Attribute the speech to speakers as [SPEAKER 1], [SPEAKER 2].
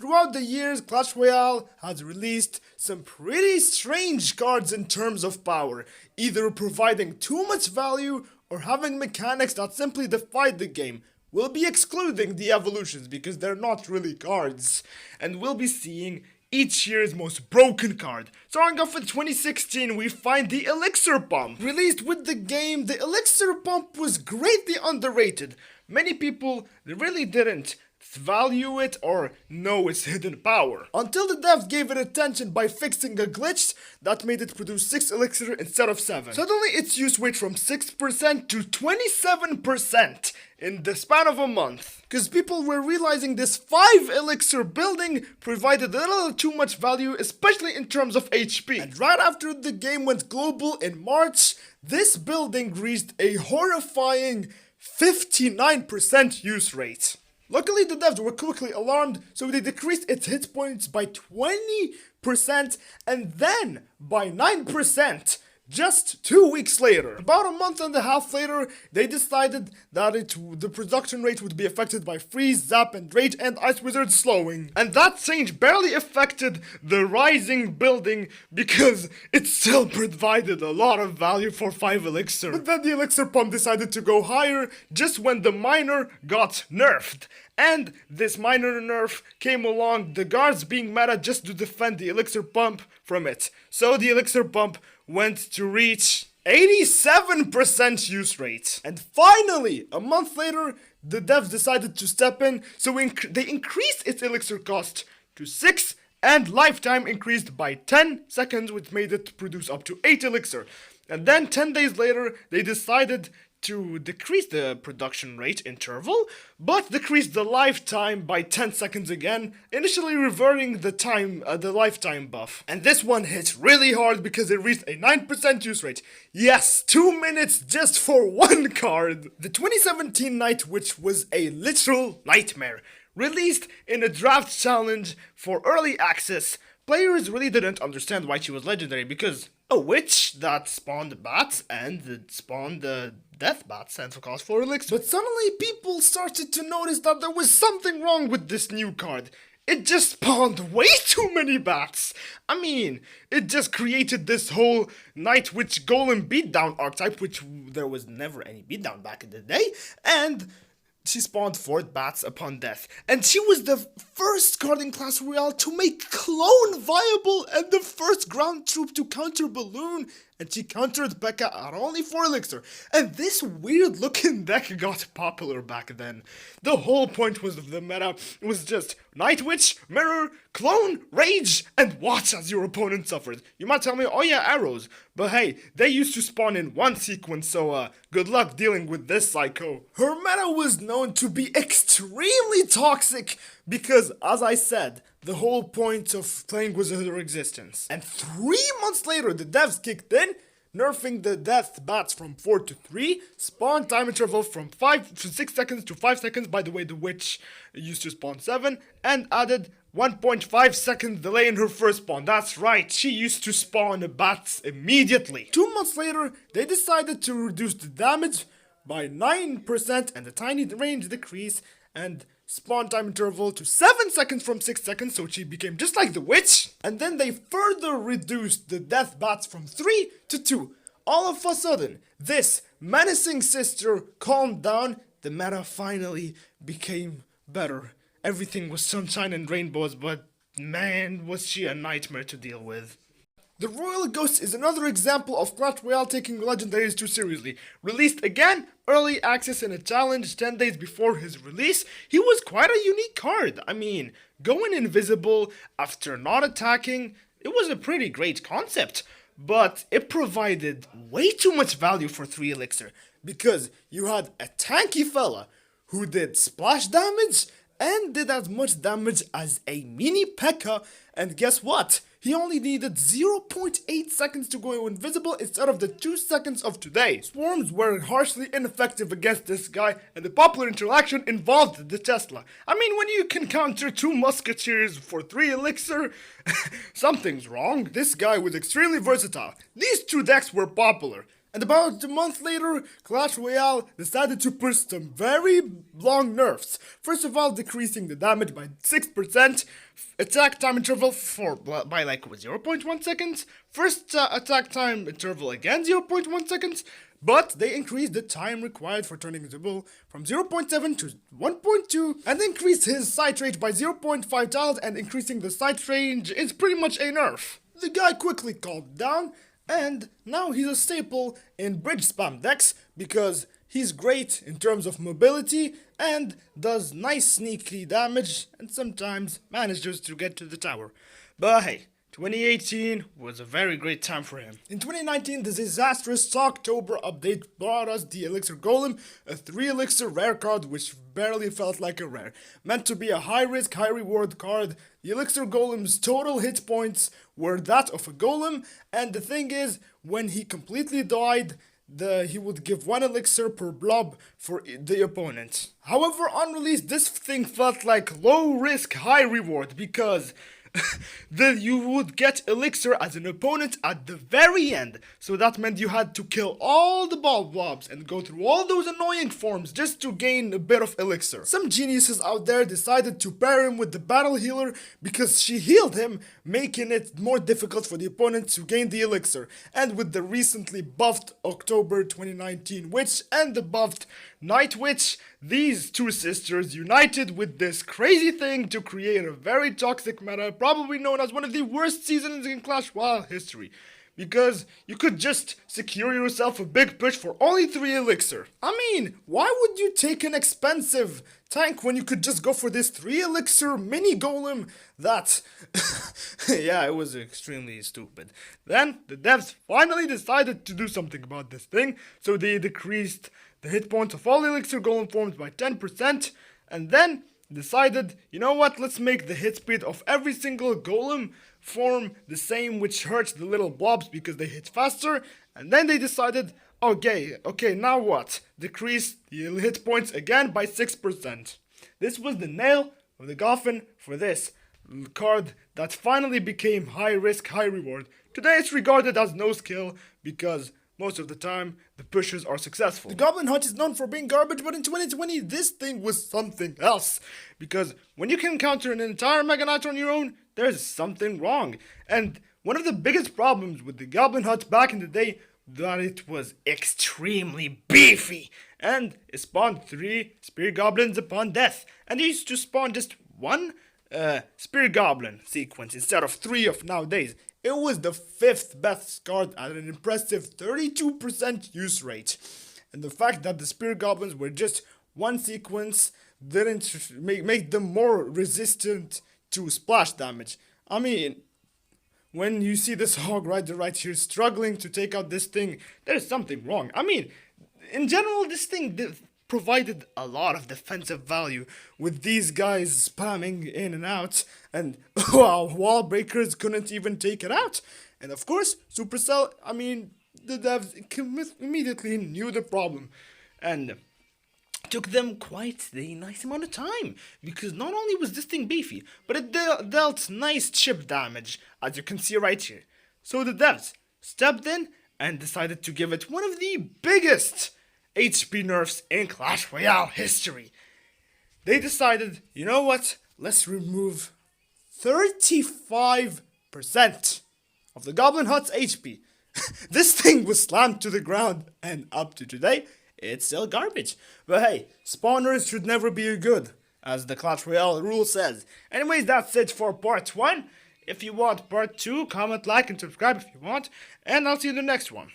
[SPEAKER 1] throughout the years, Clash Royale has released some pretty strange cards in terms of power, either providing too much value or having mechanics that simply defy the game. We'll be excluding the evolutions because they're not really cards, and we'll be seeing each year's most broken card. Starting off with 2016, we find the Elixir Pump. Released with the game, the Elixir Pump was greatly underrated. Many people really didn't value it or know its hidden power, until the devs gave it attention by fixing a glitch that made it produce 6 elixir instead of 7. Suddenly its use went from 6% to 27% in the span of a month, because people were realizing this 5 elixir building provided a little too much value, especially in terms of HP. And right after the game went global in March, this building reached a horrifying 59% use rate. Luckily, the devs were quickly alarmed, so they decreased its hit points by 20% and then by 9% just 2 weeks later. About a month and a half later, they decided that the production rate would be affected by Freeze, Zap, and Rage and Ice Wizard slowing. And that change barely affected the rising building because it still provided a lot of value for 5 elixir. But then the Elixir Pump decided to go higher just when the miner got nerfed. And this minor nerf came along, the guards being meta just to defend the Elixir Pump from it. So the Elixir Pump went to reach 87% use rate. And finally, a month later, the devs decided to step in, so they increased its elixir cost to 6 and lifetime increased by 10 seconds, which made it produce up to 8 elixir. And then 10 days later, they decided to decrease the production rate interval, but decrease the lifetime by 10 seconds again, initially reverting the lifetime buff. And this one hit really hard because it reached a 9% use rate. Yes, 2 minutes just for one card. The 2017 Night Witch was a literal nightmare. Released in a draft challenge for early access, players really didn't understand why she was legendary because a witch that spawned bats and spawned the death bats and calls for elixir. But suddenly people started to notice that there was something wrong with this new card. It just spawned way too many bats. I mean, it just created this whole Night Witch Golem beatdown archetype, which there was never any beatdown back in the day, and she spawned 4 bats upon death. And she was the first card in Clash Royale to make clone viable and the first ground troop to counter Balloon. And she countered P.E.K.K.A at only 4 elixir. And this weird looking deck got popular back then. The whole point of the meta was just Night Witch, Mirror, Clone, Rage, and watch as your opponent suffers. You might tell me, oh yeah, arrows. But hey, they used to spawn in one sequence, so good luck dealing with this psycho. Her meta was known to be extremely toxic because, as I said, the whole point of playing was her existence. And 3 months later, the devs kicked in, nerfing the death bats from 4 to 3, spawn time interval from 6 seconds to 5 seconds, by the way the witch used to spawn 7, and added 1.5 second delay in her first spawn. That's right, she used to spawn bats immediately. 2 months later, they decided to reduce the damage by 9% and the tiny range decrease, and spawn time interval to 7 seconds from 6 seconds, so she became just like the witch. And then they further reduced the death bats from 3 to 2. All of a sudden, this menacing sister calmed down. The meta finally became better. Everything was sunshine and rainbows, but man, was she a nightmare to deal with. The Royal Ghost is another example of Clash Royale taking legendaries too seriously. Released again, early access in a challenge 10 days before his release, he was quite a unique card. I mean, going invisible after not attacking, it was a pretty great concept. But it provided way too much value for 3 elixir, because you had a tanky fella who did splash damage and did as much damage as a mini P.E.K.K.A, and guess what? He only needed 0.8 seconds to go invisible instead of the 2 seconds of today. Swarms were harshly ineffective against this guy, and the popular interaction involved the Tesla. I mean, when you can counter 2 musketeers for 3 elixir, something's wrong. This guy was extremely versatile. These 2 decks were popular. And about a month later, Clash Royale decided to push some very long nerfs. First of all, decreasing the damage by 6%, attack time interval by like 0.1 seconds, first attack time interval again 0.1 seconds, but they increased the time required for turning into bull from 0.7 to 1.2, and increased his sight range by 0.5 tiles, and increasing the sight range is pretty much a nerf. The guy quickly calmed down, and now he's a staple in bridge spam decks because he's great in terms of mobility and does nice sneaky damage and sometimes manages to get to the tower. But hey, 2018 was a very great time for him. In 2019, the disastrous October update brought us the Elixir Golem, a 3 elixir rare card which barely felt like a rare. Meant to be a high risk, high reward card, the Elixir Golem's total hit points were that of a golem, and the thing is, when he completely died, he would give 1 elixir per blob for the opponent. However, on release, this thing felt like low risk, high reward because you would get elixir as an opponent at the very end, so that meant you had to kill all the blobs and go through all those annoying forms just to gain a bit of elixir. Some geniuses out there decided to pair him with the battle healer because she healed him, making it more difficult for the opponent to gain the elixir. And with the recently buffed October 2019 witch and the buffed night witch, these two sisters united with this crazy thing to create a very toxic meta, probably known as one of the worst seasons in Clash Royale history. Because you could just secure yourself a big push for only 3 elixir. I mean, why would you take an expensive tank when you could just go for this 3 elixir mini golem that... yeah, it was extremely stupid. Then, the devs finally decided to do something about this thing, so they decreased the hit points of all elixir golem forms by 10%, and then decided, you know what, let's make the hit speed of every single golem form the same, which hurts the little blobs because they hit faster. And then they decided, okay, now what? Decrease the hit points again by 6%. This was the nail of the coffin for this card that finally became high risk, high reward. Today it's regarded as no skill because most of the time, the pushes are successful. The Goblin Hut is known for being garbage, but in 2020, this thing was something else. Because when you can counter an entire Mega Knight on your own, there's something wrong. And one of the biggest problems with the Goblin Hut back in the day, that it was extremely beefy. And it spawned 3 Spear Goblins upon death. And it used to spawn just 1 Spear Goblin sequence instead of 3 of nowadays. It was the 5th best card at an impressive 32% use rate. And the fact that the Spear Goblins were just 1 sequence didn't make them more resistant to splash damage. I mean, when you see this Hog Rider right here struggling to take out this thing, there's something wrong. I mean, in general, this thing provided a lot of defensive value with these guys spamming in and out, and wow, wall breakers couldn't even take it out. And of course, Supercell, I mean, the devs immediately knew the problem, and took them quite a nice amount of time, because not only was this thing beefy, but it dealt nice chip damage, as you can see right here. So the devs stepped in and decided to give it one of the biggest HP nerfs in Clash Royale history. They decided, you know what, let's remove 35% of the Goblin Hut's HP. This thing was slammed to the ground, and up to today, it's still garbage. But hey, spawners should never be good, as the Clash Royale rule says. Anyways, that's it for part 1. If you want part 2, comment, like, and subscribe if you want, and I'll see you in the next one.